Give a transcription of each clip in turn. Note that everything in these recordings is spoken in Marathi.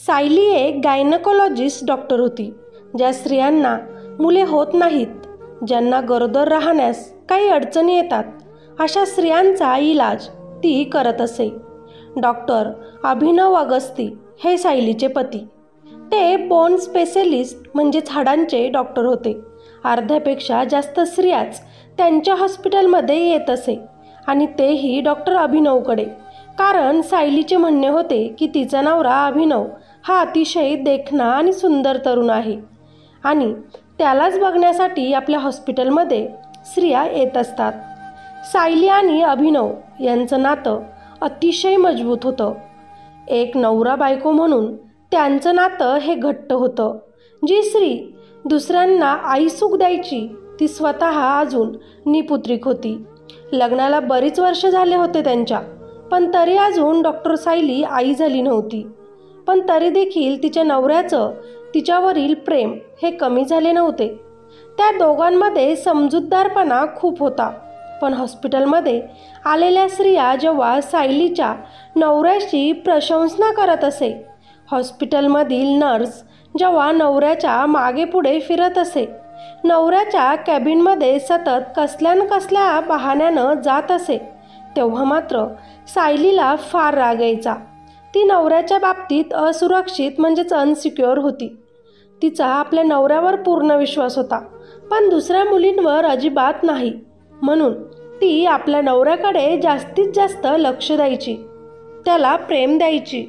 सायली एक गायनकोलॉजिस्ट डॉक्टर होती, ज्या स्त्रियांना मुले होत नाहीत, ज्यांना गरोदर राहण्यास काही अडचणी येतात, अशा स्त्रियांचा इलाज ती करत असे. डॉक्टर अभिनव अगस्ती हे सायलीचे पती. ते बोन स्पेशलिस्ट म्हणजेच हाडांचे डॉक्टर होते. अर्ध्यापेक्षा जास्त स्त्रियाच त्यांच्या हॉस्पिटलमध्ये येत असे आणि तेही डॉक्टर अभिनवकडे, कारण सायलीचे म्हणणे होते की तिचा नवरा अभिनव हा अतिशय देखणा आणि सुंदर तरुण आहे आणि त्यालाच बघण्यासाठी आपल्या हॉस्पिटलमध्ये स्त्रिया येत असतात. सायली आणि अभिनव यांचं नातं अतिशय मजबूत होतं. एक नवरा बायको म्हणून त्यांचं नातं हे घट्ट होतं. जी स्त्री दुसऱ्यांना आईसुख द्यायची ती स्वतः अजून निपुत्रिक होती. लग्नाला बरीच वर्ष झाले होते त्यांच्या, पण तरी अजून डॉक्टर सायली आई झाली नव्हती. पण तरी देखील तिच्या नवऱ्याचं तिच्यावरील प्रेम हे कमी झाले नव्हते. त्या दोघांमध्ये समजूतदारपणा खूप होता. पण हॉस्पिटलमध्ये आलेल्या स्त्रिया जेव्हा सायलीच्या नवऱ्याची प्रशंसा करत असे, हॉस्पिटलमधील नर्स जेव्हा नवऱ्याच्या मागे पुढे फिरत असे, नवऱ्याच्या कॅबिनमध्ये सतत कसल्या न कसल्या बहाण्यानं जात असे, तेव्हा मात्र सायलीला फार राग यायचा. ती नवऱ्याच्या बाबतीत असुरक्षित म्हणजेच अनसिक्युअर होती. तिचा आपल्या नवऱ्यावर पूर्ण विश्वास होता, पण दुसऱ्या मुलींवर अजिबात नाही. म्हणून ती आपल्या नवऱ्याकडे जास्तीत जास्त लक्ष द्यायची, त्याला प्रेम द्यायची.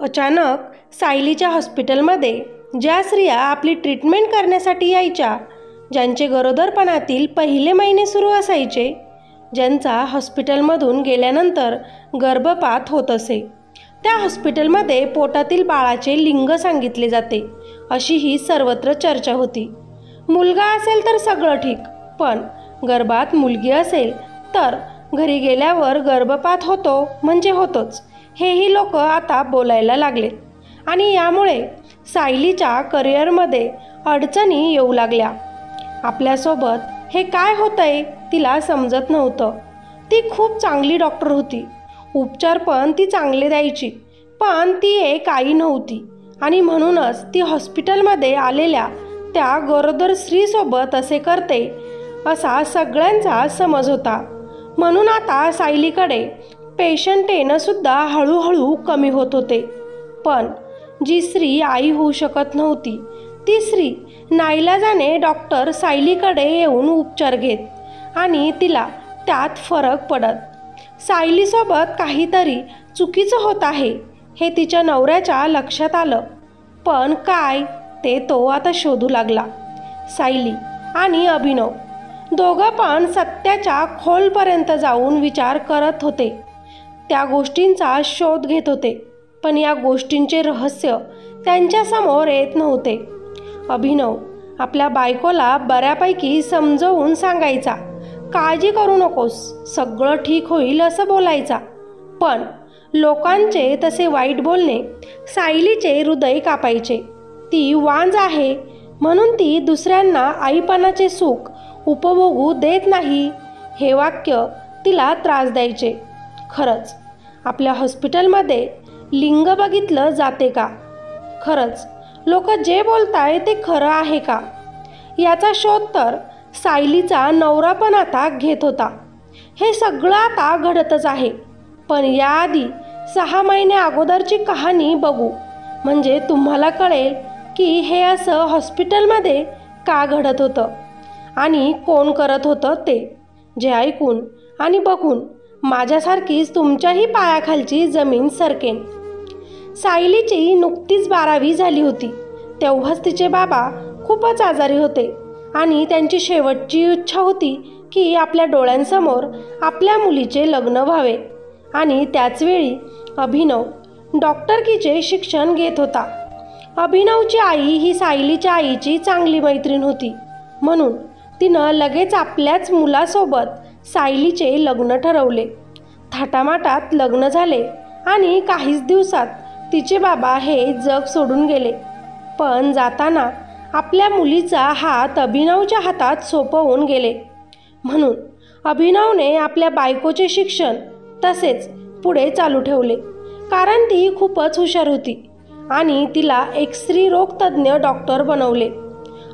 अचानक सायलीच्या हॉस्पिटलमध्ये ज्या स्त्रिया आपली ट्रीटमेंट करण्यासाठी यायच्या, ज्यांचे गरोदरपणातील पहिले महिने सुरू असायचे, ज्यांचा हॉस्पिटलमधून गेल्यानंतर गर्भपात होत असे, त्या हॉस्पिटलमध्ये पोटातील बाळाचे लिंग सांगितले जाते अशी ही सर्वत्र चर्चा होती. मुलगा असेल तर सगळं ठीक, पण गर्भात मुलगी असेल तर घरी गेल्यावर गर्भपात होतो म्हणजे होतोच, हेही लोक आता बोलायला लागलेत. आणि यामुळे सायलीच्या करिअरमध्ये अडचणी येऊ लागल्या. आपल्यासोबत हे काय होतंय तिला समजत नव्हतं. ती खूप चांगली डॉक्टर होती, उपचार पण ती चांगले द्यायची, पण ती एक आई नव्हती आणि म्हणूनच ती हॉस्पिटलमध्ये आलेल्या त्या गरोदर स्त्रीसोबत असे करते असा सगळ्यांचा समज होता. म्हणून आता सायलीकडे पेशंट येणंसुद्धा हळूहळू कमी होत होते. पण जी स्त्री आई होऊ शकत नव्हती, ती स्त्री नाईलाजाने डॉक्टर सायलीकडे येऊन उपचार घेत आणि तिला त्यात फरक पडत. सायलीसोबत काहीतरी चुकीचं होत आहे हे तिच्या नवऱ्याच्या लक्षात आलं, पण काय ते तो आता शोधू लागला. सायली आणि अभिनव दोघं पण सत्याच्या खोलपर्यंत जाऊन विचार करत होते, त्या गोष्टींचा शोध घेत होते, पण या गोष्टींचे रहस्य त्यांच्यासमोर येत नव्हते. अभिनव आपल्या बायकोला बऱ्यापैकी समजवून सांगायचा, काळजी करू नकोस, सगळं ठीक होईल असं बोलायचा, पण लोकांचे तसे वाईट बोलणे सायलीचे हृदय कापायचे. ती वांज आहे म्हणून ती दुसऱ्यांना आईपणाचे सुख उपभोगू देत नाही, हे वाक्य तिला त्रास द्यायचे. खरंच आपल्या हॉस्पिटलमध्ये लिंग बघितलं जाते का? खरंच लोक जे बोलताय ते खरं आहे का? याचा शोध तर सायलीचा नवरा पण आता घेत होता. हे सगळं आता घडतच आहे, पण याआधी 6 महिने अगोदरची कहाणी बघू, म्हणजे तुम्हाला कळेल की हे असं हॉस्पिटलमध्ये का घडत होतं आणि कोण करत होतं ते. जे ऐकून आणि बघून माझ्यासारखीच तुमच्याही पायाखालची जमीन सरकेन. सायलीची नुकतीच 12वी झाली होती. तेव्हाच तिचे बाबा खूपच आजारी होते आणि त्यांची शेवटची इच्छा होती की आपल्या डोळ्यांसमोर आपल्या मुलीचे लग्न व्हावे. आणि त्याचवेळी अभिनव डॉक्टरकीचे शिक्षण घेत होता. अभिनवची आई ही सायलीच्या आईची चांगली मैत्रीण होती, म्हणून तिनं लगेच आपल्याच मुलासोबत सायलीचे लग्न ठरवले. थाटामाटात लग्न झाले आणि काहीच दिवसात तिचे बाबा हे जग सोडून गेले. पण जाताना आपल्या मुलीचा हात अभिनवच्या हातात सोपवून गेले. म्हणून अभिनवने आपल्या बायकोचे शिक्षण तसेच पुढे चालू ठेवले, कारण ती खूपच हुशार होती आणि तिला एक स्त्रीरोग तज्ज्ञ डॉक्टर बनवले.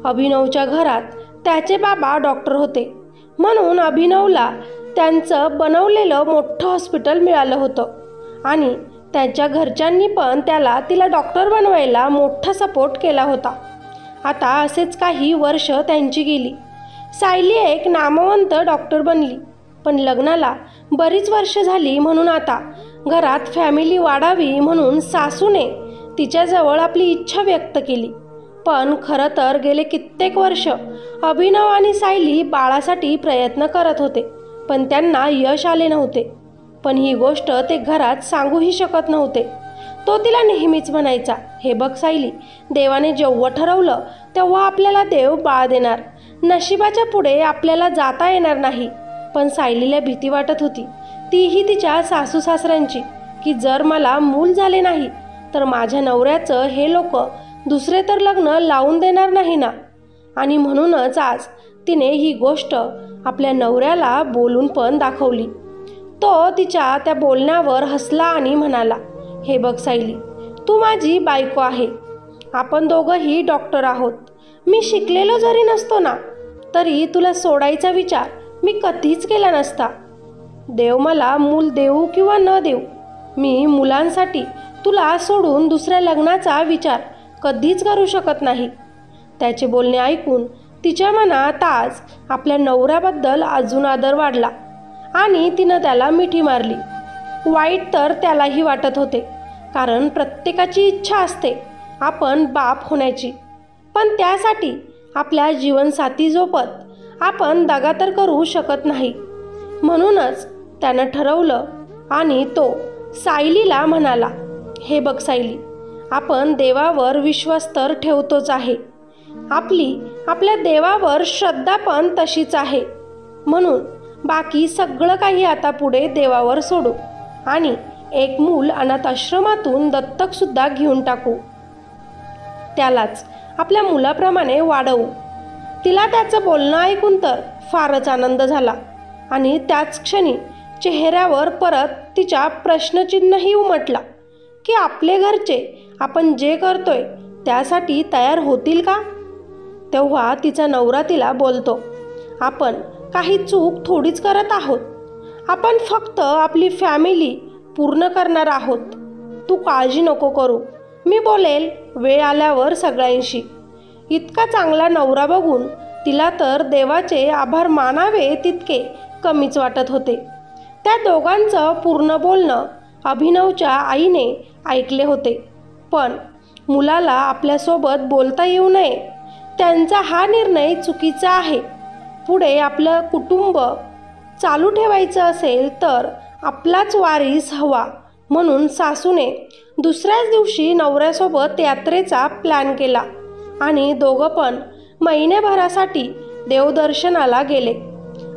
अभिनवच्या घरात त्याचे बाबा डॉक्टर होते, म्हणून अभिनवला त्यांचं बनवलेलं मोठं हॉस्पिटल मिळालं होतं आणि त्याच्या घरच्यांनी पण तिला डॉक्टर बनवायला मोठा सपोर्ट केला होता. आता असेच काही वर्ष त्यांची गेली. सायली एक नामवंत डॉक्टर बनली, पण लग्नाला बरीच वर्ष झाली, म्हणून आता घरात फॅमिली वाढावी म्हणून सासूने तिच्याजवळ आपली इच्छा व्यक्त केली. पण खरं तर गेले कित्येक वर्ष अभिनव आणि सायली बाळासाठी प्रयत्न करत होते, पण त्यांना यश आले नव्हते. पण ही गोष्ट ते घरात सांगूही शकत नव्हते. तो तिला नेहमीच म्हणायचा, हे बघ सायली, देवाने जेव्हा ठरवलं तेव्हा आपल्याला देव बाळ देणार. नशिबाच्या पुढे आपल्याला जाता येणार नाही. पण सायलीला भीती वाटत होती, तीही तिच्या सासू सासऱ्यांची, की जर मला मूल झाले नाही तर माझ्या नवऱ्याचं हे लोक दुसरे तर लग्न लावून देणार नाही ना. आणि म्हणूनच आज तिने ही गोष्ट आपल्या नवऱ्याला बोलून पण दाखवली. तो तिच्या त्या बोलण्यावर हसला आणि म्हणाला, हे बघ सायली, तू माझी बायको आहे. आपण दोघंही डॉक्टर आहोत. मी शिकलेलो जरी नसतो ना, तरी तुला सोडायचा विचार मी कधीच केला नसता. देव मला मूल देऊ किंवा न देऊ, मी मुलांसाठी तुला सोडून दुसऱ्या लग्नाचा विचार कधीच करू शकत नाही. त्याचे बोलणे ऐकून तिच्या मनात आज आपल्या नवऱ्याबद्दल अजून आदर वाढला आणि तिनं त्याला मिठी मारली. वाईट तर त्यालाही वाटत होते, कारण प्रत्येकाची इच्छा असते आपण बाप होण्याची, पण त्यासाठी आपल्या जीवनसाथी झोपत आपण दगा तर करू शकत नाही. म्हणूनच त्यानं ठरवलं आणि तो सायलीला म्हणाला, हे बघ सायली, आपण देवावर विश्वास तर ठेवतोच आहे. आपल्या देवावर श्रद्धा पण तशीच आहे. म्हणून बाकी सगळं काही आता पुढे देवावर सोडू आणि एक मूल अनाथ आश्रमातून दत्तकसुद्धा घेऊन टाकू. त्यालाच आपल्या मुलाप्रमाणे वाढवू. तिला त्याचं बोलणं ऐकून तर फारच आनंद झाला आणि त्याच क्षणी चेहऱ्यावर परत तिच्या प्रश्नचिन्हही उमटला, की आपले घरचे आपण जे करतोय त्यासाठी तयार होतील का. तेव्हा तिचा नवरा तिला बोलतो, आपण काही चूक थोडीच करत आहोत. आपण फक्त आपली फॅमिली पूर्ण करणार आहोत. तू काळजी नको करू, मी बोलेल वेळ आल्यावर सगळ्यांशी. इतका चांगला नवरा बघून तिला तर देवाचे आभार मानावे तितके कमीच वाटत होते. त्या दोघांचं पूर्ण बोलणं अभिनवच्या आईने ऐकले होते, पण मुलाला आपल्यासोबत बोलता येऊ नये, त्यांचा हा निर्णय चुकीचा आहे. पुढे आपलं कुटुंब चालू ठेवायचं असेल तर आपलाच वारीस हवा, म्हणून सासूने दुसऱ्याच दिवशी नवऱ्यासोबत यात्रेचा प्लॅन केला आणि दोघं पण महिन्याभरासाठी देवदर्शनाला गेले.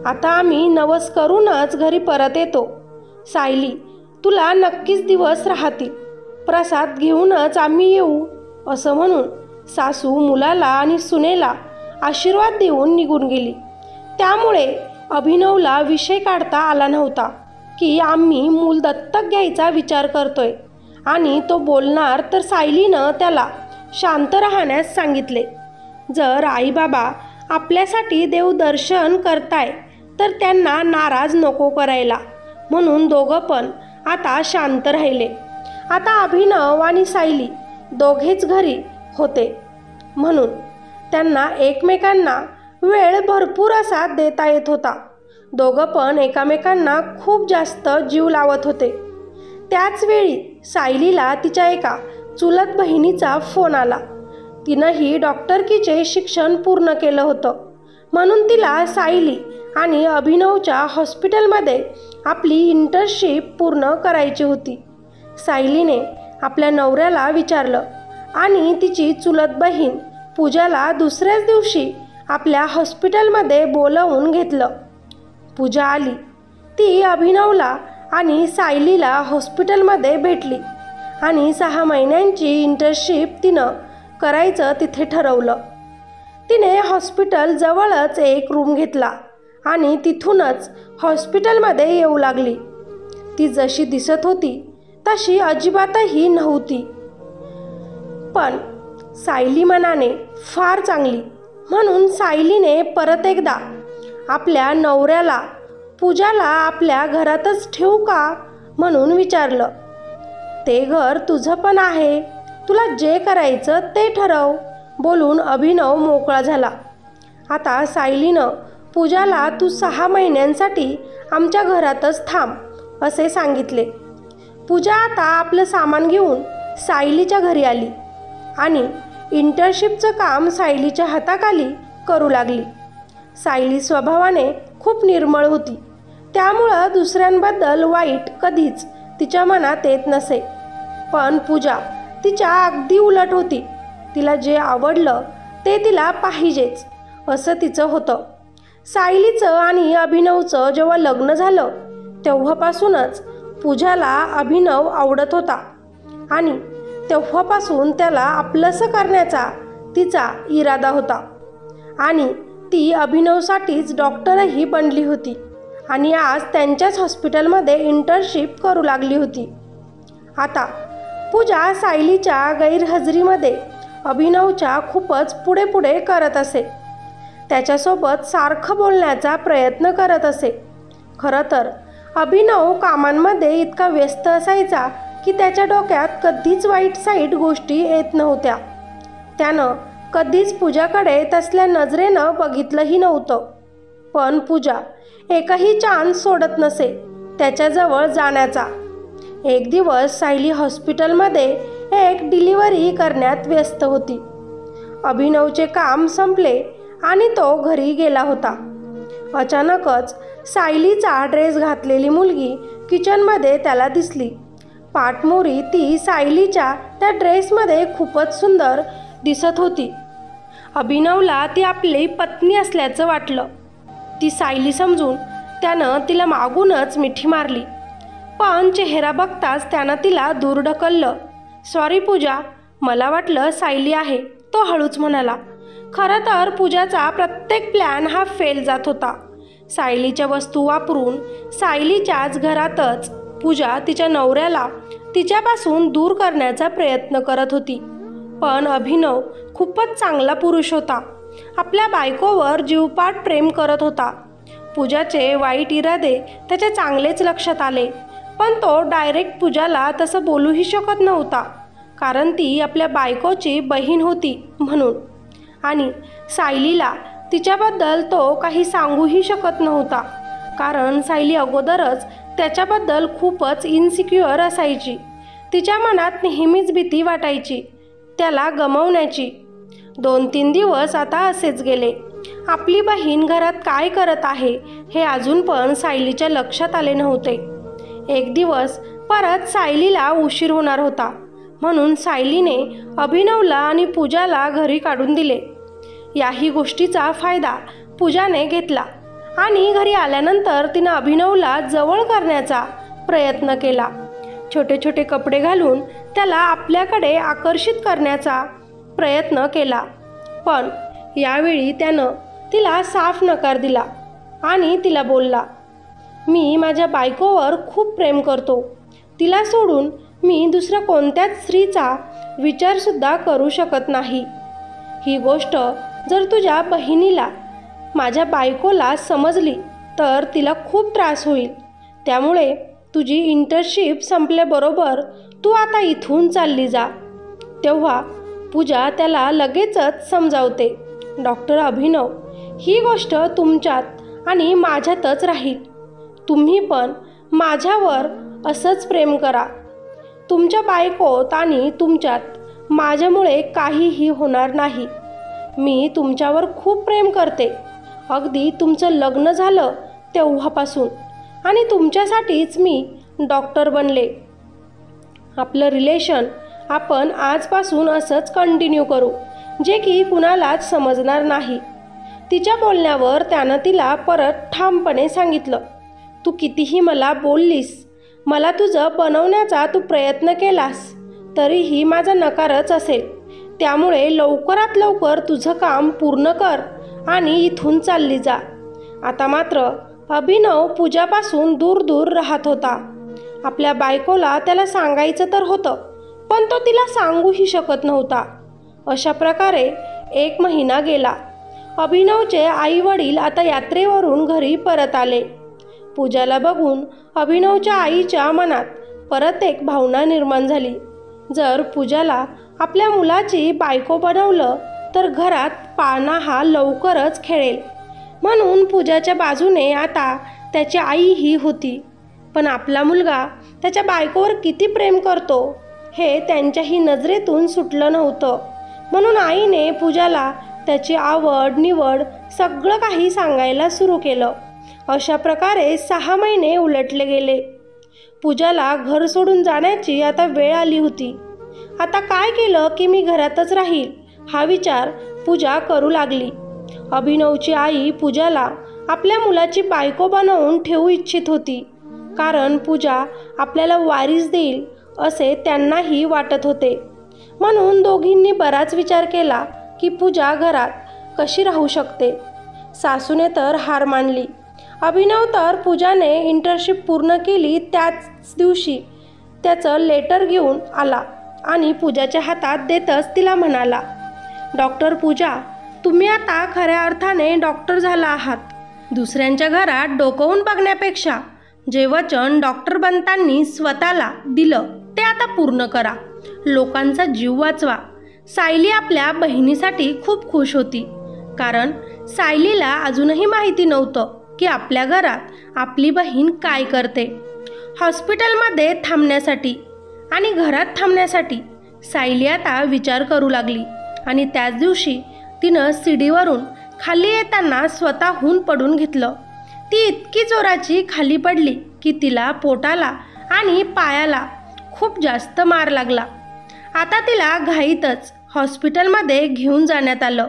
आता आम्ही नवस करूनच घरी परत येतो. सायली, तुला नक्कीच दिवस राहतील. प्रसाद घेऊनच आम्ही येऊ, असं म्हणून सासू मुलाला आणि सुनेला आशीर्वाद देऊन निघून गेली. त्यामुळे अभिनवला विषय काढता आला नव्हता की आम्ही मूल दत्तक घ्यायचा विचार करतोय, आणि तो बोलणार तर सायलीनं त्याला शांत राहण्यास सांगितले. जर आईबाबा आपल्यासाठी देवदर्शन करताय तर त्यांना नाराज नको करायला, म्हणून दोघं पण आता शांत राहिले. आता अभिनव आणि सायली दोघेच घरी होते, म्हणून त्यांना एकमेकांना वेळ भरपूर असा देता येत होता. दोघं पण एकमेकांना खूप जास्त जीव लावत होते. त्याचवेळी सायलीला तिच्या एका चुलत बहिणीचा फोन आला. तिनंही डॉक्टरकीचे शिक्षण पूर्ण केलं होतं, म्हणून तिला सायली आणि अभिनवच्या हॉस्पिटलमध्ये आपली इंटर्नशिप पूर्ण करायची होती. सायलीने आपल्या नवऱ्याला विचारलं आणि तिची चुलत बहीण पूजाला दुसऱ्याच दिवशी आपल्या हॉस्पिटलमध्ये बोलवून घेतलं. पूजा आली. ती अभिनवला आणि सायलीला हॉस्पिटलमध्ये भेटली आणि 6 महिन्यांची इंटर्नशिप तिनं करायचं तिथे ठरवलं. तिने हॉस्पिटल जवळच एक रूम घेतला आणि तिथूनच हॉस्पिटलमध्ये येऊ लागली. ती जशी दिसत होती तशी अजिबातही नव्हती. पण सायली मनाने फार चांगली म्हणून सायलीने परत एकदा आपल्या नवऱ्याला पूजाला आपल्या घरातच ठेवू का म्हणून विचारलं. ते घर तुझं पण आहे, तुला जे करायचं ते ठरव बोलून अभिनव मोकळा झाला. आता सायलीनं पूजाला तू 6 महिन्यांसाठी आमच्या घरातच थांब असे सांगितले. पूजा आता आपलं सामान घेऊन सायलीच्या घरी आली आणि इंटर्नशिपचं काम सायलीच्या हाताखाली करू लागली. सायली स्वभावाने खूप निर्मळ होती, त्यामुळं दुसऱ्यांबद्दल वाईट कधीच तिच्या मनात येत नसे. पण पूजा तिच्या अगदी उलट होती. तिला जे आवडलं ते तिला पाहिजेच असं तिचं होतं. सायलीचं आणि अभिनवचं जेव्हा लग्न झालं तेव्हापासूनच पूजाला अभिनव आवडत होता आणि तेव्हापासून त्याला आपलंसं करण्याचा तिचा इरादा होता. आणि ती अभिनवसाठीच डॉक्टरही बनली होती आणि आज त्यांच्याच हॉस्पिटलमध्ये इंटर्नशिप करू लागली होती. आता पूजा सायलीच्या गैरहजेरीमध्ये अभिनवच्या खूपच पुढे पुढे करत असे. त्याच्यासोबत सारखं बोलण्याचा प्रयत्न करत असे. खरं तर अभिनव कामांमध्ये इतका व्यस्त असायचा की त्याच्या डोक्यात कधीच वाईट साईड गोष्टी येत नव्हत्या. त्यानं कधीच पूजाकडे तसल्या नजरेनं बघितलंही नव्हतं. पण पूजा एकही चान्स सोडत नसे त्याच्याजवळ जाण्याचा. एक दिवस सायली हॉस्पिटलमध्ये एक डिलिव्हरी करण्यात व्यस्त होती. अभिनवचे काम संपले आणि तो घरी गेला होता. अचानकच सायलीचा ड्रेस घातलेली मुलगी किचनमध्ये त्याला दिसली. पाठमोरी ती सायलीच्या त्या ड्रेसमध्ये खूपच सुंदर दिसत होती. अभिनवला ती आपली पत्नी असल्याचं वाटलं. ती सायली समजून त्यानं तिला मागूनच मिठी मारली. पण चेहरा बघताच त्यानं तिला दूर ढकललं. सॉरी पूजा, मला वाटलं सायली आहे, तो हळूच म्हणाला. खरं तर पूजाचा प्रत्येक प्लॅन हा फेल जात होता. सायलीच्या वस्तू वापरून सायलीच्याच घरातच पूजा तिच्या नवऱ्याला तिच्यापासून दूर करण्याचा प्रयत्न करत होती. पण अभिनव खूपच चांगला पुरुष होता. आपल्या बायकोवर जीवपाड प्रेम करत होता. पूजाचे वाईट इरादे त्याच्या चांगलेच लक्षात आले, पण तो डायरेक्ट पूजाला तसं बोलूही शकत नव्हता, कारण ती आपल्या बायकोची बहीण होती म्हणून. आणि सायलीला तिच्याबद्दल तो काही सांगूही शकत नव्हता, कारण सायली अगोदरच त्याच्याबद्दल खूपच इन्सिक्युअर असायची. तिच्या मनात नेहमीच भीती वाटायची त्याला गमावण्याची. 2-3 दिवस आता असेच गेले. आपली बहीण घरात काय करत आहे हे अजून पण सायलीच्या लक्षात आले नव्हते. एक दिवस परत सायलीला उशीर होणार होता म्हणून सायलीने अभिनवला आणि पूजाला घरी काढून दिले. याही गोष्टीचा फायदा पूजाने घेतला आणि घरी आल्यानंतर तिनं अभिनवला जवळ करण्याचा प्रयत्न केला. छोटे छोटे कपडे घालून त्याला आपल्याकडे आकर्षित करण्याचा प्रयत्न केला. पण यावेळी त्यानं तिला साफ नकार दिला आणि तिला बोलला, मी माझ्या बायकोवर खूप प्रेम करतो. तिला सोडून मी दुसऱ्या कोणत्याच स्त्रीचा विचारसुद्धा करू शकत नाही. ही गोष्ट जर तुझ्या बहिणीला, माझ्या बायकोला समजली तर तिला खूप त्रास होईल. त्यामुळे तुझी इंटर्नशिप संपल्याबरोबर तू आता इथून चालली जा. तेव्हा पूजा त्याला लगेचच समजावते, डॉक्टर अभिनव, ही गोष्ट तुमच्यात आणि माझ्यातच राहील. तुम्ही पण माझ्यावर असंच प्रेम करा. तुमच्या बायकोत आणि तुमच्यात माझ्यामुळे काहीही होणार नाही. मी तुमच्यावर खूप प्रेम करते, अगदी तुमचं लग्न झालं तेव्हापासून, आणि तुमच्यासाठीच मी डॉक्टर बनले. आपलं रिलेशन आपण आजपासून असंच कंटिन्यू करू, जे की कुणालाच समजणार नाही. तिच्या बोलण्यावर त्यानं तिला परत ठामपणे सांगितलं, तू कितीही मला बोललीस, मला तुझं बनवण्याचा तू प्रयत्न केलास, तरीही माझा नकारच असेल. त्यामुळे लवकरात लवकर तुझं काम पूर्ण कर आणि इथून चालली जा. आता मात्र अभिनव पूजापासून दूर दूर राहत होता. आपल्या बायकोला त्याला सांगायचं तर होतं, पण तो तिला सांगूही शकत नव्हता. अशा प्रकारे 1 महिना गेला. अभिनवचे आई वडील आता यात्रेवरून घरी परत आले. पूजाला बघून अभिनवच्या आईच्या मनात परत एक भावना निर्माण झाली. जर पूजाला आपल्या मुलाची बायको बनवलं तर घरात पाळणा हा लवकरच खेळेल, म्हणून पूजाच्या बाजूने आता त्याची आईही होती. पण आपला मुलगा त्याच्या बायकोवर किती प्रेम करतो हे त्यांच्याही नजरेतून सुटलं नव्हतं. म्हणून आईने पूजाला त्याची आवड निवड सगळं काही सांगायला सुरू केलं. अशा प्रकारे 6 महिने उलटले गेले. पूजाला घर सोडून जाण्याची आता वेळ आली होती. आता काय केलं की मी घरातच राहील हा विचार पूजा करू लागली. अभिनवची आई पूजाला आपल्या मुलाची बायको बनवून ठेवू इच्छित होती, कारण पूजा आपल्याला वारीस देईल असे त्यांनाही वाटत होते. म्हणून दोघींनी बराच विचार केला की पूजा घरात कशी राहू शकते. सासूने तर हार मानली. अभिनव तर पूजाने इंटर्नशिप पूर्ण केली त्याच दिवशी त्याचं लेटर घेऊन आला आणि पूजाच्या हातात देतच तिला म्हणाला, डॉक्टर पूजा, तुम्ही आता खऱ्या अर्थाने डॉक्टर झाला आहात. दुसऱ्यांच्या घरात डोकवून बघण्यापेक्षा जे वचन डॉक्टर बनताना स्वतःला दिलं ते आता पूर्ण करा. लोकांचा जीव वाचवा. सायली आपल्या बहिणीसाठी खूप खुश होती, कारण सायलीला अजूनही माहिती नव्हतं की आपल्या घरात आपली बहीण काय करते. हॉस्पिटलमध्ये थांबण्यासाठी आणि घरात थांबण्यासाठी सायली आता विचार करू लागली. आणि त्याच दिवशी तिनं सीडीवरून खाली येताना स्वतःहून पडून घेतलं. ती इतकी जोराची खाली पडली की तिला पोटाला आणि पायाला खूप जास्त मार लागला. आता तिला घाईतच हॉस्पिटलमध्ये घेऊन जाण्यात आलं.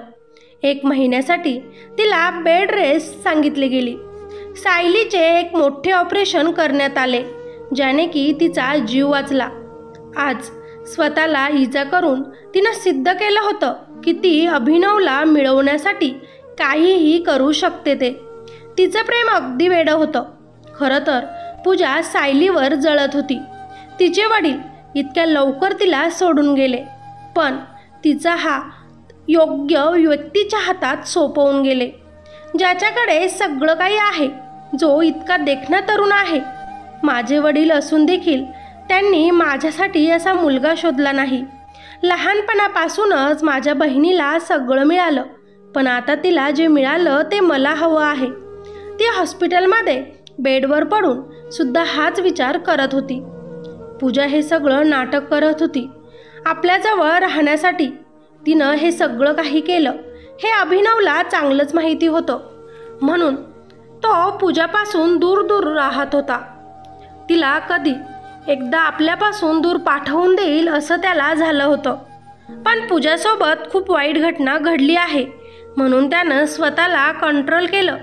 1 महिन्यासाठी तिला बेड रेस्ट सांगितली गेली. सायलीचे एक मोठे ऑपरेशन करण्यात आले, ज्याने की तिचा जीव वाचला. आज स्वतःला इजा करून तिनं सिद्ध केलं होतं की ती अभिनवला मिळवण्यासाठी काहीही करू शकते. तिचं प्रेम अगदी वेडं होतं. खरं तर पूजा सायलीवर जळत होती. तिचे वडील इतक्या लवकर तिला सोडून गेले, पण तिचा हा योग्य व्यक्तीच्या हातात सोपवून गेले, ज्याच्याकडे सगळं काही आहे, जो इतका देखणा तरुण आहे. माझे वडील असून देखील त्यांनी माझ्यासाठी असा मुलगा शोधला नाही. लहानपणापासूनच माझ्या बहिणीला सगळं मिळालं, पण आता तिला जे मिळालं ते मला हवं आहे. ती हॉस्पिटलमध्ये बेडवर पडून सुद्धा हाच विचार करत होती. पूजा हे सगळं नाटक करत होती. आपल्याजवळ राहण्यासाठी तिनं हे सगळं काही केलं हे अभिनवला चांगलंच माहिती होतं, म्हणून तो पूजापासून दूर दूर राहत होता. तिला कधी एकदा आपल्यापासून दूर पाठवून देईल असं त्याला झालं होतं. पण पूजासोबत खूप वाईट घटना घडली आहे, म्हणून त्यानं स्वतःला कंट्रोल केलं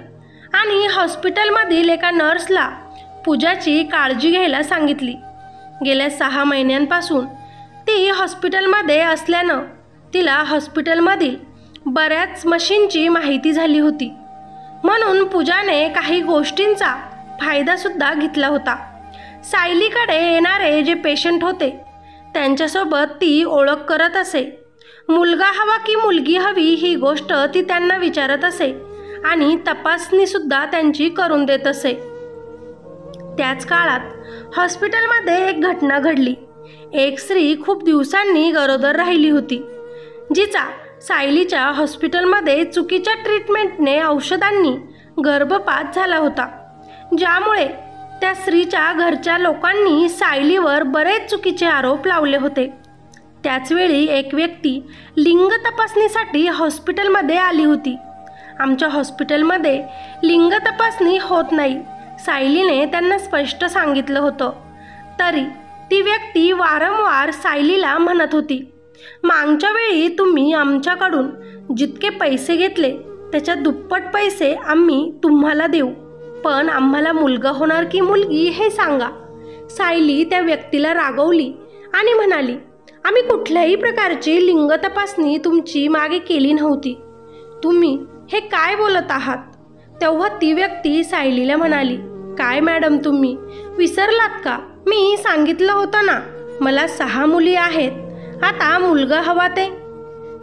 आणि हॉस्पिटलमधील एका नर्सला पूजाची काळजी घ्यायला सांगितली. गेल्या 6 महिन्यांपासून ती हॉस्पिटलमध्ये असल्यानं तिला हॉस्पिटलमधील बऱ्याच मशीनची माहिती झाली होती, म्हणून पूजाने काही गोष्टींचा फायदासुद्धा घेतला होता. सायलीकडे येणारे जे पेशंट होते त्यांच्यासोबत ती ओळख करत असे. मुलगा हवा की मुलगी हवी ही गोष्ट ती त्यांना विचारत असे आणि तपासणीसुद्धा त्यांची करून देत असे. त्याच काळात हॉस्पिटलमध्ये एक घटना घडली. एक स्त्री खूप दिवसांनी गरोदर राहिली होती, जिचा सायलीच्या हॉस्पिटलमध्ये चुकीच्या ट्रीटमेंटने औषधांनी गर्भपात झाला होता, ज्यामुळे त्या स्त्रीच्या घरच्या लोकांनी सायलीवर बरेच चुकीचे आरोप लावले होते. त्याचवेळी एक व्यक्ती लिंग तपासणीसाठी हॉस्पिटलमध्ये आली होती. आमच्या हॉस्पिटलमध्ये लिंग तपासणी होत नाही, सायलीने त्यांना स्पष्ट सांगितलं होतं. तरी ती व्यक्ती वारंवार सायलीला म्हणत होती, मागच्या वेळी तुम्ही आमच्याकडून जितके पैसे घेतले त्याच्या दुप्पट पैसे आम्ही तुम्हाला देऊ, पण आम्हाला मुलगा होणार की मुलगी हे सांगा. सायली त्या व्यक्तीला रागवली आणि म्हणाली, आम्ही कुठल्याही प्रकारची लिंग तपासणी तुमची मागे केली नव्हती. तुम्ही हे काय बोलत आहात? तेव्हा ती व्यक्ती सायलीला म्हणाली, काय मॅडम, तुम्ही विसरलात का? मी सांगितलं होतं ना, मला 6 मुली आहेत, आता मुलगा हवा ते.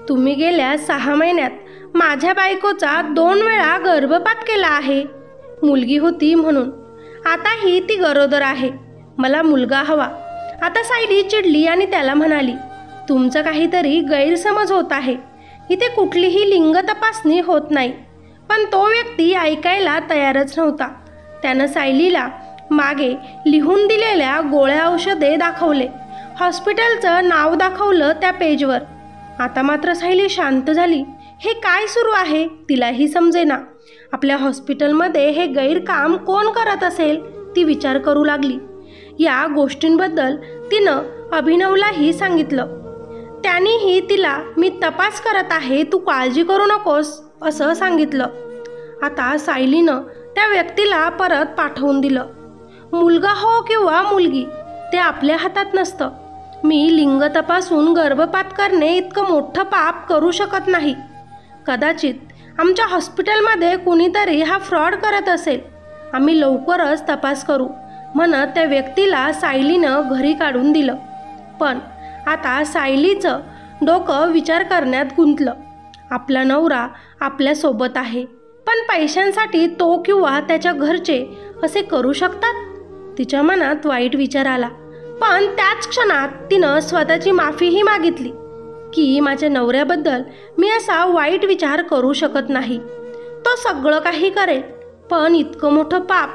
तुम्ही गेल्या 6 महिन्यात माझ्या बायकोचा 2 वेळा गर्भपात केला आहे. मुलगी होती म्हणून. आताही ती गरोदर आहे. मला मुलगा हवा. आता सायली चिडली आणि त्याला म्हणाली, तुमचं काहीतरी गैरसमज होत आहे. इथे कुठलीही लिंग तपासणी होत नाही. पण तो व्यक्ती ऐकायला तयारच नव्हता. त्यानं सायलीला मागे लिहून दिलेल्या गोळ्या औषधे दाखवले. हॉस्पिटलचं नाव दाखवलं त्या पेजवर. आता मात्र सायली शांत झाली. हे काय सुरू आहे तिलाही समजेना. आपल्या हॉस्पिटलमध्ये हे गैरकाम कोण करत असेल ती विचार करू लागली. या गोष्टींबद्दल तिनं अभिनवलाही सांगितलं. त्यानेही तिला मी तपास करत आहे, तू काळजी करू नकोस असं सांगितलं. आता सायलीनं त्या व्यक्तीला परत पाठवून दिलं. मुलगा हो किंवा मुलगी ते आपल्या हातात नसतं. मी लिंग तपासून गर्भपात करणे इतकं मोठं पाप करू शकत नाही. कदाचित आमच्या हॉस्पिटलमध्ये कुणीतरी हा फ्रॉड करत असेल. आम्ही लवकरच तपास करू म्हणत त्या व्यक्तीला सायलीनं घरी काढून दिलं. पण आता सायलीचं डोकं विचार करण्यात गुंतलं. आपला नवरा आपल्यासोबत आहे, पण पैशांसाठी तो किंवा त्याच्या घरचे असे करू शकतात. तिच्या मनात वाईट विचार आला. पण त्याच क्षणात तिनं स्वतःची माफीही मागितली की माझ्या नवऱ्याबद्दल मी असा वाईट विचार करू शकत नाही. तो सगळं काही करेल, पण इतकं मोठं पाप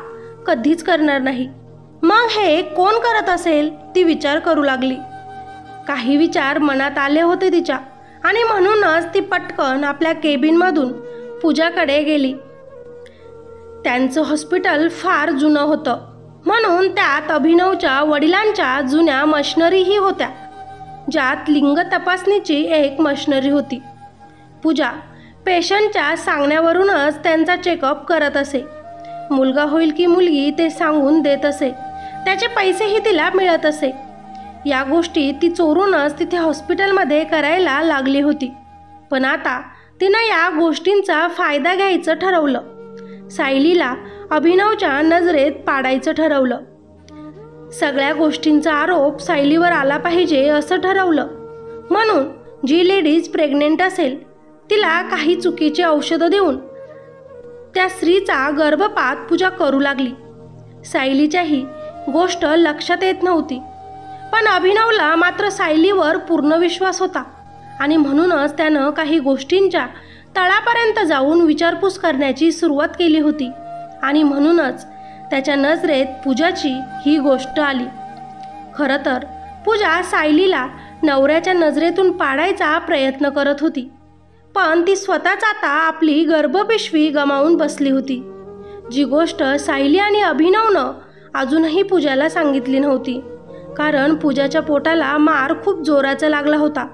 कधीच करणार नाही. मग हे कोण करत असेल ती विचार करू लागली. काही विचार मनात आले होते तिच्या आणि म्हणूनच ती पटकन आपल्या केबिनमधून पूजाकडे गेली. त्यांचं हॉस्पिटल फार जुनं होतं म्हणून त्यात अभिनवच्या वडिलांच्या जुन्या मशिनरीही होत्या, ज्यात लिंग तपासणीची एक मशिनरी होती. पूजा पेशंटच्या सांगण्यावरूनच त्यांचा चेकअप करत असे. मुलगा होईल की मुलगी ते सांगून देत असे. त्याचे पैसेही तिला मिळत असे. या गोष्टी ती चोरूनच तिथे हॉस्पिटलमध्ये करायला लागली होती. पण आता तिनं या गोष्टींचा फायदा घ्यायचं ठरवलं. सायलीला अभिनवच्या नजरेत पाडायचं ठरवलं. सगळ्या गोष्टींचा आरोप सायलीवर आला पाहिजे असं ठरवलं. म्हणून जी लेडीज प्रेग्नेंट असेल तिला काही चुकीची औषधं देऊन त्या स्त्रीचा गर्भपात पूजा करू लागली. सायलीच्याही गोष्ट लक्षात येत नव्हती, पण अभिनवला मात्र सायलीवर पूर्ण विश्वास होता आणि म्हणूनच त्यानं काही गोष्टींच्या तळापर्यंत जाऊन विचारपूस करण्याची सुरुवात केली होती. आणि म्हणूनच त्याच्या नजरेत पूजाची ही गोष्ट आली. खरं तर पूजा सायलीला नवऱ्याच्या नजरेतून पाडायचा प्रयत्न करत होती, पण ती स्वतःच आता आपली गर्भपिशवी गमावून बसली होती. जी गोष्ट सायली आणि अभिनवनं अजूनही पूजाला सांगितली नव्हती, कारण पूजाच्या पोटाला मार खूप जोराचा लागला होता.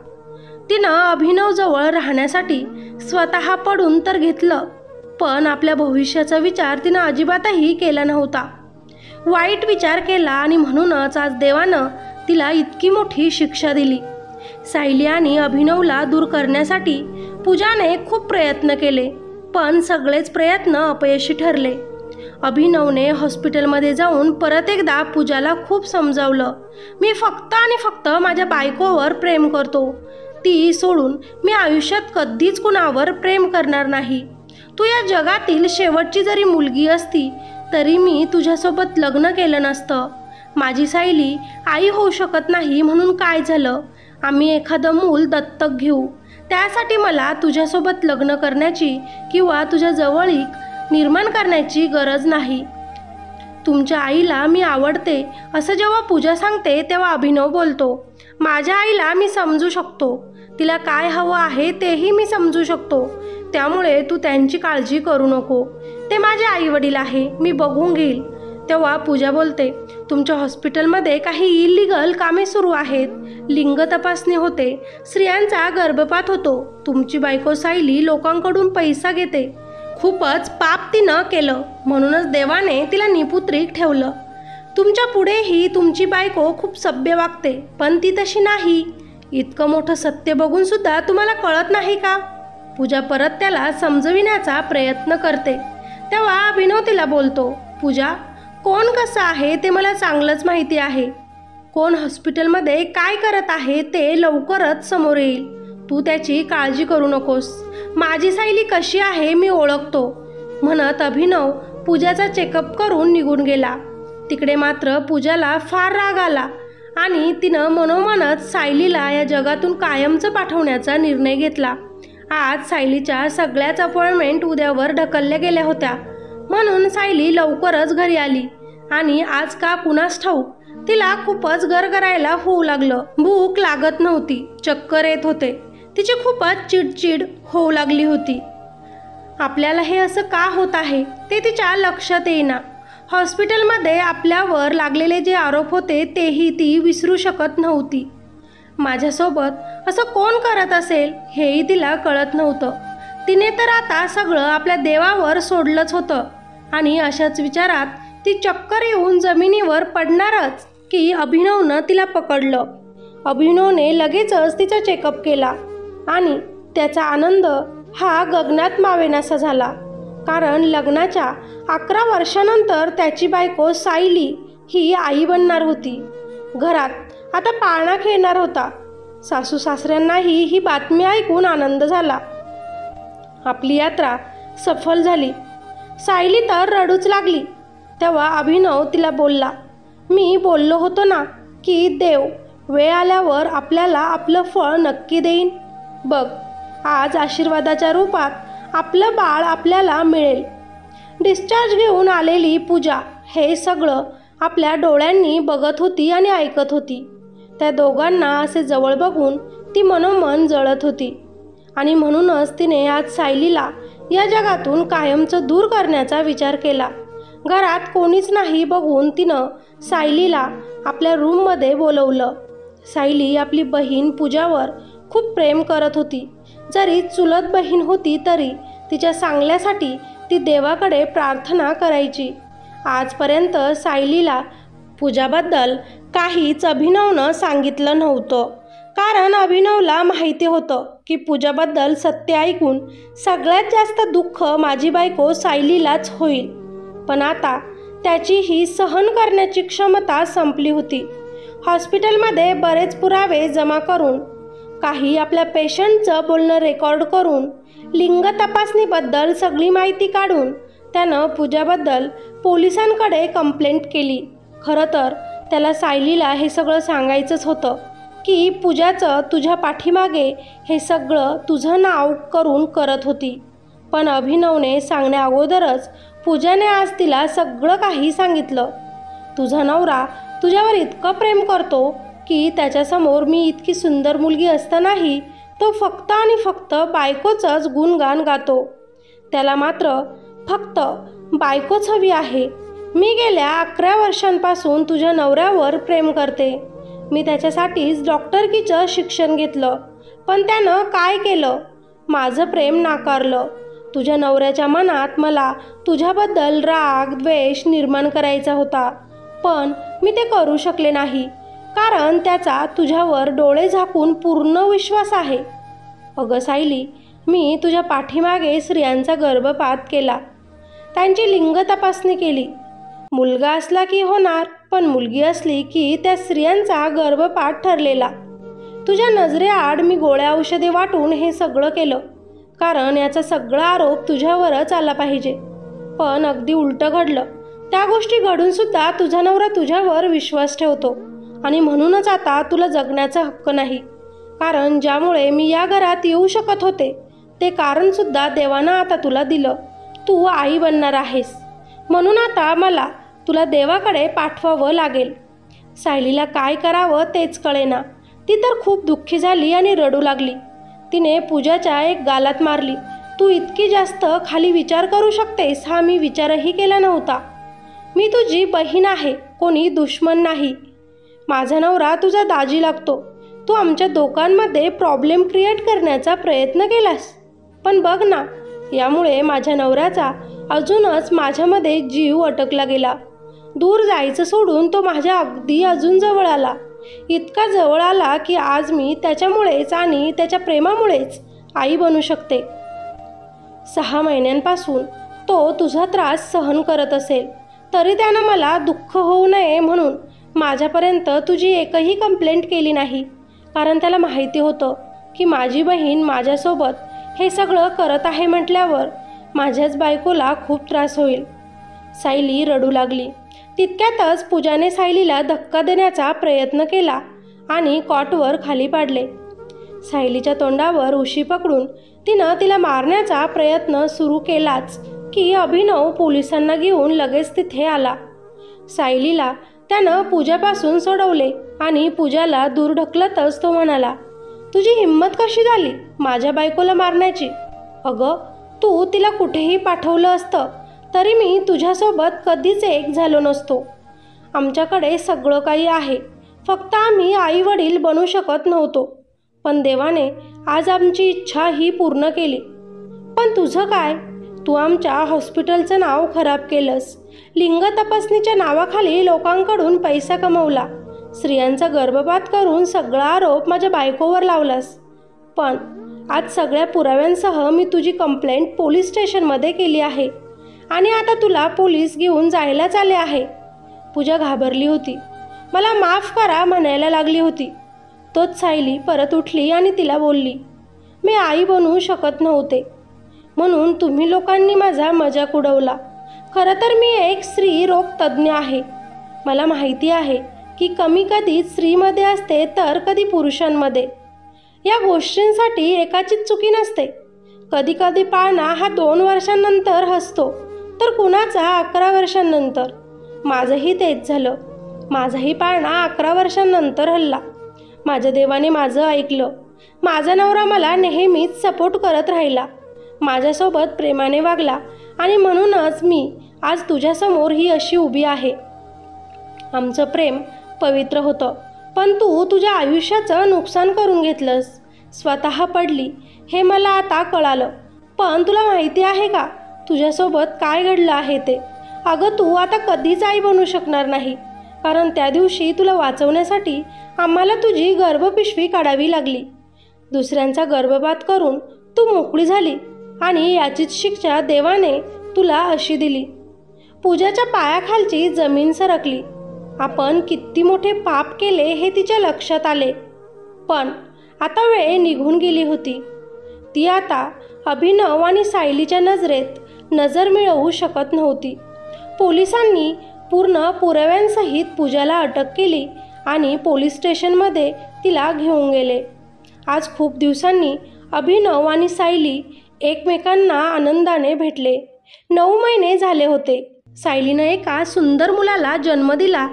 तिनं अभिनवजवळ राहण्यासाठी स्वतः पडून तर घेतलं, पण आपल्या भविष्याचा विचार तिनं अजिबातही केला नव्हता. वाईट विचार केला आणि म्हणूनच आज देवानं तिला इतकी मोठी शिक्षा दिली. सायली आणि अभिनवला दूर करण्यासाठी पूजाने खूप प्रयत्न केले, पण सगळेच प्रयत्न अपयशी ठरले. अभिनवने हॉस्पिटलमध्ये जाऊन परत एकदा पूजाला खूप समजावलं. मी फक्त आणि फक्त माझ्या बायकोवर प्रेम करतो. ती सोडून मी आयुष्यात कधीच कुणावर प्रेम करणार नाही. तू या जगातील शेवटची जरी मुलगी असती तरी मी तुझ्यासोबत लग्न केलं नसतं. माझी सायली आई होऊ शकत नाही म्हणून काय झालं, आम्ही एखादं मूल दत्तक घेऊ. त्यासाठी मला तुझ्यासोबत लग्न करण्याची किंवा तुझ्या जवळीक निर्माण करण्याची गरज नाही. तुमच्या आईला मी आवडते असं जेव्हा पूजा सांगते तेव्हा अभिनव बोलतो, माझ्या आईला मी समजू शकतो. तिला काय हवं आहे तेही मी समजू शकतो. त्यामुळे तू त्यांची काळजी करू नको. ते माझे आईवडील आहे, मी बघून घेईल. तेव्हा पूजा बोलते, तुमच्या हॉस्पिटलमध्ये काही इलिगल कामे सुरू आहेत. लिंग तपासणी होते, स्त्रियांचा गर्भपात होतो. तुमची बायको सायली लोकांकडून पैसा घेते. खूपच पाप तिनं केलं, म्हणूनच देवाने तिला निपुत्रिक ठेवलं. तुमच्या पुढेही तुमची बायको खूप सभ्य वागते, पण ती तशी नाही. इतकं मोठं सत्य बघून सुद्धा तुम्हाला कळत नाही का? पूजा परत त्याला समजविण्याचा प्रयत्न करते. तेव्हा अभिनव तिला बोलतो, पूजा कोण कसं आहे ते मला चांगलंच माहिती आहे. कोण हॉस्पिटलमध्ये काय करत आहे ते लवकरच समोर येईल. तू त्याची काळजी करू नकोस. माझी सायली कशी आहे मी ओळखतो, म्हणत अभिनव पूजाचा चेकअप करून निघून गेला. तिकडे मात्र पूजाला फार राग आला आणि तिनं मनोमनच सायलीला या जगातून कायमचं पाठवण्याचा निर्णय घेतला. आज सायलीच्या सगळ्याच अपॉइंटमेंट उद्यावर ढकलल्या गेल्या होत्या, म्हणून सायली लवकरच घरी आली आणि आज का कुणास ठाऊक तिला खूपच गरगरायला होऊ लागलं. भूक लागत नव्हती, चक्कर येत होते, तिची खूपच चिडचिड होऊ लागली होती. आपल्याला हे असं का होत आहे ते तिच्या लक्षात येईना. हॉस्पिटलमध्ये आपल्यावर लागलेले जे आरोप होते तेही ती विसरू शकत नव्हती. माझ्यासोबत असं कोण करत असेल हेही तिला कळत नव्हतं. तिने तर आता सगळं आपल्या देवावर सोडलंच होतं आणि अशाच विचारात ती चक्कर येऊन जमिनीवर पडणारच की अभिनवनं तिला पकडलं. अभिनवने लगेचच तिचा चेकअप केला आणि त्याचा आनंद हा गगनात मावेनासा झाला. कारण लग्नाच्या 11 वर्षानंतर त्याची बायको सायली ही आई बनणार होती. घरात आता पाळणा खेळणार होता. सासू सासऱ्यांनाही ही बातमी ऐकून आनंद झाला. आपली यात्रा सफल झाली. सायली तर रडूच लागली. तेव्हा अभिनव तिला बोलला, मी बोललो होतो ना की देव वेळ आल्यावर आपल्याला आपलं फळ नक्की देईन. बघ, आज आशीर्वादाच्या रूपात आपलं बाळ आपल्याला मिळेल. डिस्चार्ज घेऊन आलेली पूजा हे सगळं आपल्या डोळ्यांनी बघत होती आणि ऐकत होती. त्या दोघांना असे जवळ बघून ती मनोमन जळत होती आणि म्हणूनच तिने आज सायलीला या जगातून कायमचं दूर करण्याचा विचार केला. घरात कोणीच नाही बघून तिनं सायलीला आपल्या रूममध्ये बोलवलं. सायली आपली बहीण पूजावर खूप प्रेम करत होती. जरी चुलत बहीण होती तरी तिच्या चांगल्यासाठी ती देवाकडे प्रार्थना करायची. आजपर्यंत सायलीला पूजाबद्दल काहीच अभिनवनं सांगितलं नव्हतं, कारण अभिनवला माहिती होतं की पूजाबद्दल सत्य ऐकून सगळ्यात जास्त दुःख माझी बायको सायलीलाच होईल. पण आता त्याची ही सहन करण्याची क्षमता संपली होती. हॉस्पिटलमध्ये बरेच पुरावे जमा करून, काही आपल्या पेशंटचं बोलणं रेकॉर्ड करून, लिंग तपासणीबद्दल सगळी माहिती काढून त्यानं पूजाबद्दल पोलिसांकडे कंप्लेंट केली. खरं तर त्याला सायलीला हे सगळं सांगायचंच होतं की पूजाचं तुझ्या पाठीमागे हे सगळं तुझं नाव करून करत होती. पण अभिनवने सांगण्या अगोदरच पूजाने आज तिला सगळं काही सांगितलं. तुझा नवरा तुझ्यावर इतकं प्रेम करतो की त्याच्यासमोर मी इतकी सुंदर मुलगी असतानाही तो फक्त आणि फक्त बायकोचंच गुणगान गातो. त्याला मात्र फक्त बायकोच हवी आहे. मी गेल्या 11 वर्षांपासून तुझ्या नवऱ्यावर प्रेम करते. मी त्याच्यासाठीच डॉक्टरकीचं शिक्षण घेतलं, पण त्यानं काय केलं? माझं प्रेम नाकारलं. तुझ्या नवऱ्याच्या मनात मला तुझ्याबद्दल राग द्वेष निर्माण करायचा होता, पण मी ते करू शकले नाही, कारण त्याचा तुझ्यावर डोळे झाकून पूर्ण विश्वास आहे. अगं सायली, मी तुझ्या पाठीमागे स्त्रियांचा गर्भपात केला, त्यांची लिंग तपासणी केली. मुलगा असला की होणार, पण मुलगी असली की त्या स्त्रियांचा गर्भपात ठरलेला. तुझ्या नजरेआड मी गोळ्या औषधे वाटून हे सगळं केलं, कारण याचा सगळा आरोप तुझ्यावरच आला पाहिजे. पण अगदी उलटं घडलं. त्या गोष्टी घडूनसुद्धा तुझा नवरा तुझ्यावर विश्वास ठेवतो आणि म्हणूनच आता तुला जगण्याचा हक्क नाही. कारण ज्यामुळे मी या घरात येऊ शकत होते ते कारणसुद्धा देवानं आता तुला दिलं. तू आई बनणार आहेस, म्हणून आता मला तुला देवाकडे पाठवावं लागेल. सायलीला काय करावं तेच कळेना. ती तर खूप दुःखी झाली आणि रडू लागली. तिने पूजाच्या एक गालात मारली. तू इतकी जास्त खाली विचार करू शकतेस हा मी विचारही केला नव्हता. मी तुझी बहीण आहे, कोणी दुश्मन नाही. माझा नवरा तुझा दाजी लागतो. तू आमच्या दोघांमध्ये प्रॉब्लेम क्रिएट करण्याचा प्रयत्न केलास, पण बघ ना, यामुळे माझ्या नवऱ्याचा अजूनच माझ्यामध्ये जीव अटकला गेला. दूर जायचं सोडून तो माझ्या अगदी अजून जवळ आला. इतका जवळ आला की आज मी त्याच्यामुळेच आणि त्याच्या प्रेमामुळेच आई बनू शकते. 6 महिन्यांपासून तो तुझा त्रास सहन करत असेल तरी त्यानं मला दुःख होऊ नये म्हणून माझ्यापर्यंत तुझी एकही कंप्लेंट केली नाही, कारण त्याला माहिती होतं की माझी बहीण माझ्यासोबत हे सगळं करत आहे म्हटल्यावर माझ्याच बायकोला खूप त्रास होईल. सायली रडू लागली. तितक्यातच पूजाने सायलीला धक्का देण्याचा प्रयत्न केला आणि कॉटवर खाली पाडले. सायलीच्या तोंडावर उशी पकडून तिनं तिला मारण्याचा प्रयत्न सुरू केलाच की अभिनव पोलिसांना घेऊन लगेच तिथे आला. सायलीला त्यानं पूजापासून सोडवले आणि पूजाला दूर ढकलतच तो म्हणाला, तुझी हिंमत कशी झाली माझ्या बायकोला मारण्याची? अगं, तू तिला कुठेही पाठवलं असतं तरी मी तुझ्यासोबत कधीच एक झालो नसतो. आमच्याकडे सगळं काही आहे, फक्त आम्ही आई वडील बनू शकत नव्हतो. पण देवाने आज आमची इच्छा ही पूर्ण केली. पण तुझं काय? तू आमच्या हॉस्पिटलचं नाव खराब केलंस. लिंग तपासणीच्या नावाखाली लोकांकडून पैसा कमवला. स्त्रियांचा गर्भपात करून सगळा आरोप माझ्या बायकोवर लावलास. पण आज सगळ्या पुराव्यांसह मी तुझी कंप्लेंट पोलीस स्टेशनमध्ये केली आहे आणि आता तुला पोलीस घेऊन जायलाच आले आहे. पूजा घाबरली होती. मला माफ करा म्हणायला लागली होती. तोच सायली परत उठली आणि तिला बोलली, मी आई बनवू शकत नव्हते म्हणून तुम्ही लोकांनी माझा मजाक उडवला. खरं तर मी एक स्त्री रोग तज्ज्ञ आहे. मला माहिती आहे की कमी कधी स्त्रीमध्ये असते तर कधी पुरुषांमध्ये. या गोष्टींसाठी एकाचीच चुकी नसते. कधी कधी पाळणा हा 2 वर्षांनंतर हसतो तर कुणाचा 11 वर्षांनंतर. माझंही तेच झालं. माझाही पाळणा 11 वर्षांनंतर हल्ला. माझ्या देवाने माझं ऐकलं. माझा नवरा मला नेहमीच सपोर्ट करत राहिला, माझ्यासोबत प्रेमाने वागला आणि म्हणूनच मी आज तुझ्यासमोर ही अशी उभी आहे. आमचं प्रेम पवित्र होतं, पण तू तुझ्या आयुष्याचं नुकसान करून घेतलंस. स्वतः पडली हे मला आता कळालं. पण तुला माहिती आहे का तुझ्यासोबत काय घडलं आहे ते? अगं, तू आता कधीच आई बनू शकणार नाही, कारण त्या दिवशी तुला वाचवण्यासाठी आम्हाला तुझी गर्भपिशवी काढावी लागली. दुसऱ्यांचा गर्भपात करून तू मोकळी झाली आणि याचीच शिक्षा देवाने तुला अशी दिली. पूजाच्या पायाखालची जमीन सरकली. आपण किती मोठे पाप केले हे तिच्या लक्षात आले. पण आता वेळ निघून गेली होती. ती आता अभिनव आणि सायलीच्या नजरेत नजर मिळवू शकत नव्हती. पोलिसांनी पूर्ण पुराव्यांसहित पूजाला अटक केली आणि पोलीस स्टेशनमध्ये तिला घेऊन गेले. आज खूप दिवसांनी अभिनव आणि सायली एकमेकांना आनंदाने भेटले. 9 महिने झाले होते. सायलीनं एका सुंदर मुलाला जन्म दिला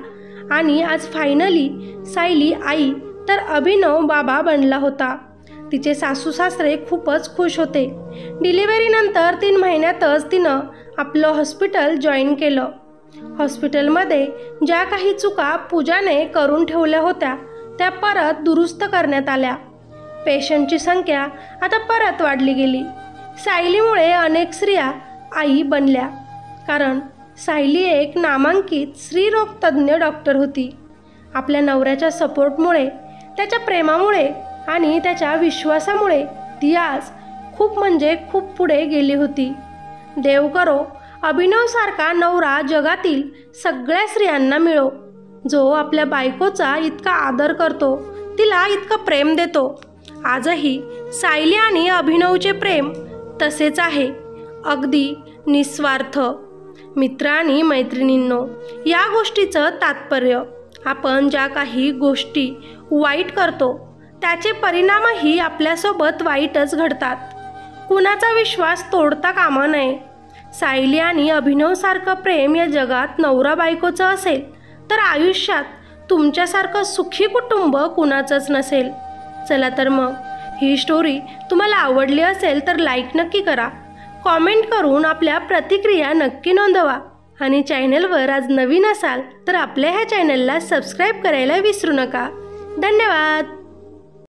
आणि आज फायनली सायली आई तर अभिनव बाबा बनला होता. तिचे सासू सासरे खूपच खुश होते. डिलिव्हरीनंतर 3 महिन्यातच तिनं आपलं हॉस्पिटल जॉईन केलं. हॉस्पिटलमध्ये ज्या काही चुका पूजाने करून ठेवल्या होत्या त्या परत दुरुस्त करण्यात आल्या. पेशंटची संख्या आता परत वाढली गेली. सायलीमुळे अनेक स्त्रिया आई बनल्या, कारण सायली एक नामांकित स्त्रीरोग तज्ज्ञ डॉक्टर होती. आपल्या नवऱ्याच्या सपोर्टमुळे, त्याच्या प्रेमामुळे आणि त्याच्या विश्वासामुळे ती आज खूप म्हणजे खूप पुढे गेली होती. देव करो अभिनवसारखा नवरा जगातील सगळ्या स्त्रियांना मिळो, जो आपल्या बायकोचा इतका आदर करतो, तिला इतकं प्रेम देतो. आजही सायली आणि अभिनवचे प्रेम तसेच आहे, अगदी निस्वार्थ. मित्र आणि मैत्रिणींनो, या गोष्टीचं तात्पर्य आपण ज्या काही गोष्टी वाईट करतो त्याचे परिणामही आपल्यासोबत वाईटच घडतात. कुणाचा विश्वास तोडता कामा नये. सायली आणि अभिनवसारखं प्रेम या जगात नवरा बायकोचं असेल तर आयुष्यात तुमच्यासारखं सुखी कुटुंब कुणाचंच नसेल. चला तर मग ही स्टोरी तुम्हाला आवडली असेल तर लाईक नक्की करा, कॉमेंट करून आपल्या प्रतिक्रिया नक्की नोंदवा आणि चॅनलवर आज नवीन असाल तर आपल्या ह्या चॅनलला सबस्क्राईब करायला विसरू नका. धन्यवाद.